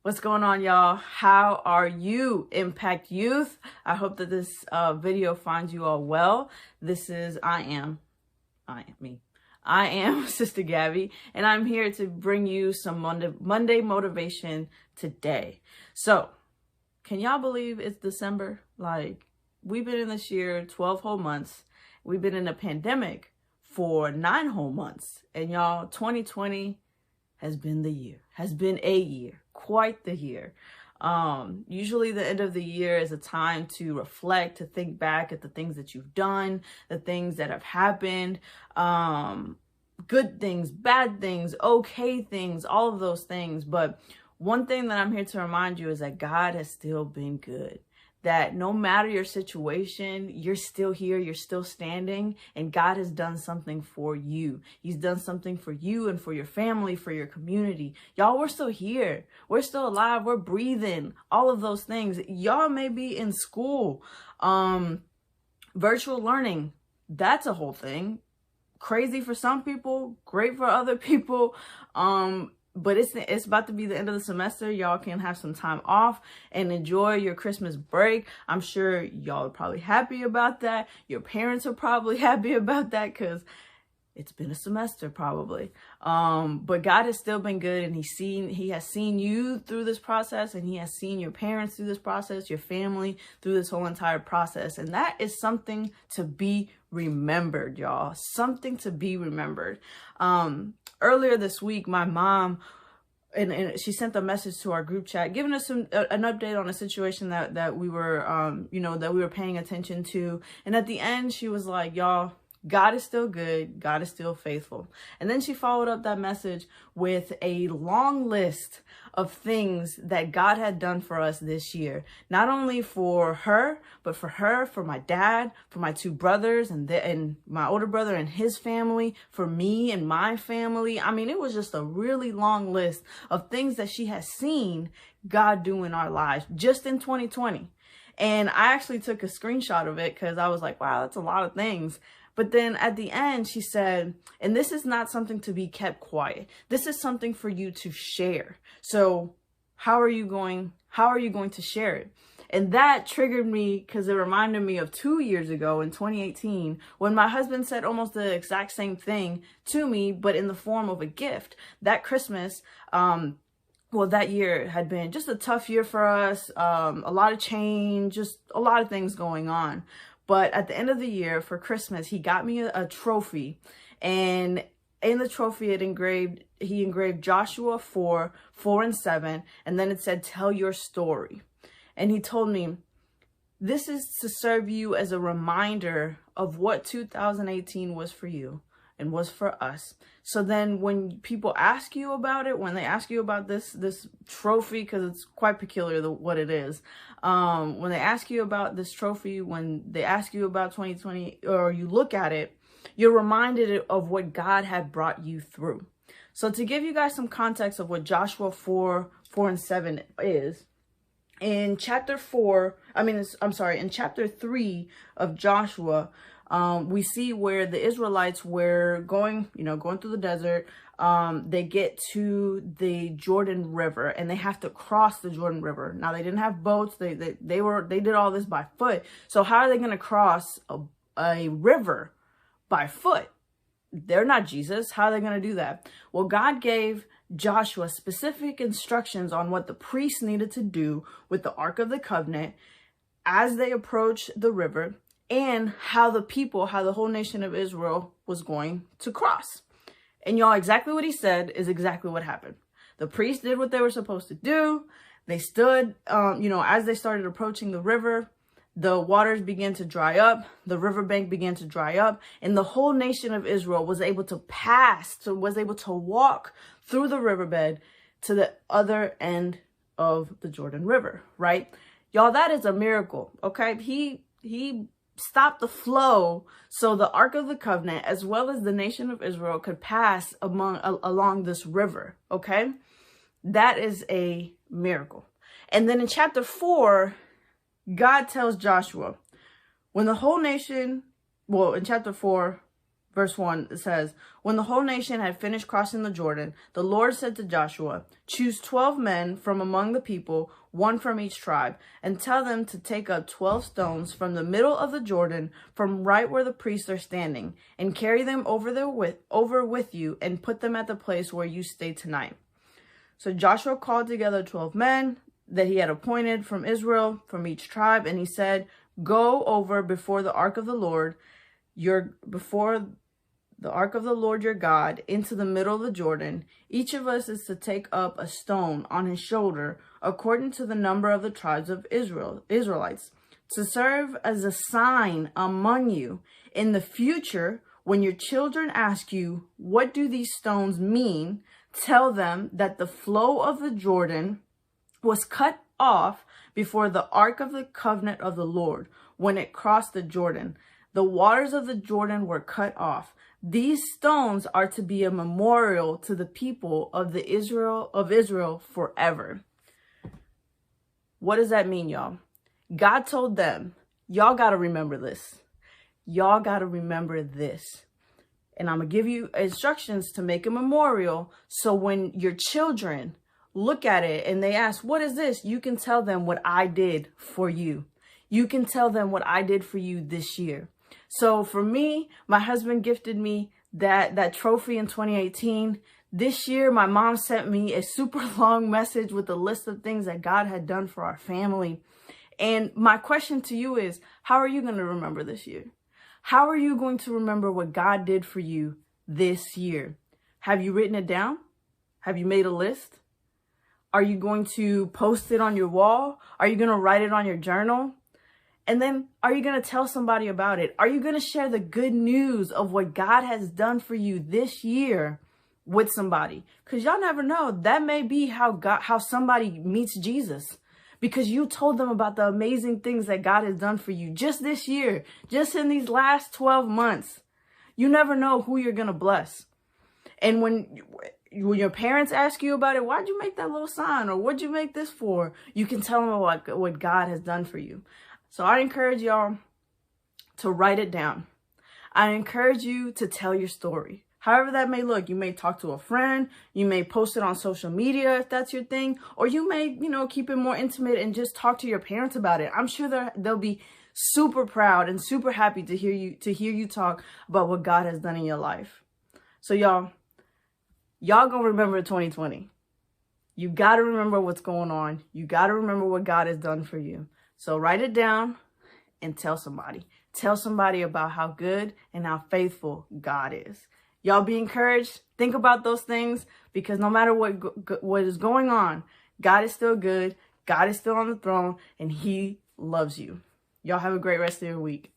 What's going on, y'all? How are you, Impact Youth? I hope that this video finds you all well. I am Sister Gabby, and I'm here to bring you some Monday motivation today. So, can y'all believe it's December? Like, we've been in this year 12 whole months. We've been in a pandemic for 9 whole months. And y'all, 2020 has been a year, quite the year. Usually the end of the year is a time to reflect, to think back at the things that you've done, the things that have happened, good things, bad things, okay things, all of those things. But one thing that I'm here to remind you is that God has still been good. That no matter your situation, you're still here, you're still standing, and God has done something for you. He's done something for you and for your family, for your community. Y'all, we're still here. We're still alive. We're breathing. All of those things. Y'all may be in school. Virtual learning, that's a whole thing. Crazy for some people, great for other people. But it's about to be the end of the semester. Y'all can have some time off and enjoy your Christmas break. I'm sure y'all are probably happy about that. Your parents are probably happy about that because it's been a semester probably. But God has still been good, and He has seen you through this process, and He has seen your parents through this process, your family through this whole entire process. And that is something to be remembered, y'all. Something to be remembered. Earlier this week, my mom, and she sent a message to our group chat, giving us an update on a situation that we were, that we were paying attention to. And at the end, she was like, y'all, God is still good. God is still faithful. And then she followed up that message with a long list of things that God had done for us this year. Not only for her, but for my dad, for my 2 brothers, and my older brother and his family, for me and my family. I mean, it was just a really long list of things that she has seen God do in our lives just in 2020. And I actually took a screenshot of it because I was like, wow, that's a lot of things. But then at the end, she said, and this is not something to be kept quiet. This is something for you to share. So how are you going to share it? And that triggered me because it reminded me of 2 years ago in 2018, when my husband said almost the exact same thing to me, but in the form of a gift. That Christmas, that year had been just a tough year for us. A lot of change, just a lot of things going on. But at the end of the year for Christmas, he got me a trophy, and in the trophy he engraved Joshua 4:4-7, and then it said, "Tell your story." And he told me, this is to serve you as a reminder of what 2018 was for you and was for us. So then when people ask you about it, when they ask you about this trophy, because it's quite peculiar what it is, when they ask you about this trophy, when they ask you about 2020, or you look at it, you're reminded of what God had brought you through. So to give you guys some context of what Joshua 4:4-7 is, in chapter 3 of Joshua, we see where the Israelites were going through the desert. They get to the Jordan River, and they have to cross the Jordan River. Now, they didn't have boats. They did all this by foot. So how are they going to cross a river by foot? They're not Jesus. How are they going to do that? Well, God gave Joshua specific instructions on what the priests needed to do with the Ark of the Covenant as they approached the river, and how the whole nation of Israel was going to cross. And y'all, exactly what he said is exactly what happened. The priests did what they were supposed to do. They stood, as they started approaching the river, the waters began to dry up, the riverbank began to dry up, and the whole nation of Israel was able to walk through the riverbed to the other end of the Jordan River, right? Y'all, that is a miracle, okay? He stopped the flow so the Ark of the Covenant, as well as the nation of Israel, could pass along this river, okay? That is a miracle. And then in chapter 4, God tells Joshua, when the whole nation, in chapter 4, Verse 1, it says, when the whole nation had finished crossing the Jordan, the Lord said to Joshua, choose 12 men from among the people, one from each tribe, and tell them to take up 12 stones from the middle of the Jordan, from right where the priests are standing, and carry them over with you, and put them at the place where you stay tonight. So Joshua called together 12 men that he had appointed from Israel, from each tribe, and he said, go over before the ark of the Lord, your God, into the middle of the Jordan. Each of us is to take up a stone on his shoulder, according to the number of the tribes of Israelites, to serve as a sign among you. In the future, when your children ask you, what do these stones mean? Tell them that the flow of the Jordan was cut off before the ark of the covenant of the Lord when it crossed the Jordan. The waters of the Jordan were cut off. These stones are to be a memorial to the people of Israel forever. What does that mean, y'all? God told them, y'all got to remember this. Y'all got to remember this. And I'm going to give you instructions to make a memorial. So when your children look at it and they ask, what is this? You can tell them what I did for you. You can tell them what I did for you this year. So for me, my husband gifted me that trophy in 2018. This year, my mom sent me a super long message with a list of things that God had done for our family. And my question to you is, how are you going to remember this year? How are you going to remember what God did for you this year? Have you written it down? Have you made a list? Are you going to post it on your wall? Are you going to write it on your journal? And then are you going to tell somebody about it? Are you going to share the good news of what God has done for you this year with somebody? Because y'all never know. That may be how somebody meets Jesus. Because you told them about the amazing things that God has done for you just this year, just in these last 12 months. You never know who you're going to bless. And when your parents ask you about it, why'd you make that little sign? Or what'd you make this for? You can tell them about what God has done for you. So I encourage y'all to write it down. I encourage you to tell your story. However that may look, you may talk to a friend, you may post it on social media if that's your thing, or you may, keep it more intimate and just talk to your parents about it. I'm sure they'll be super proud and super happy to hear you talk about what God has done in your life. So y'all gonna remember 2020. You gotta remember what's going on. You gotta remember what God has done for you. So write it down and tell somebody. Tell somebody about how good and how faithful God is. Y'all be encouraged. Think about those things, because no matter what is going on, God is still good. God is still on the throne, and he loves you. Y'all have a great rest of your week.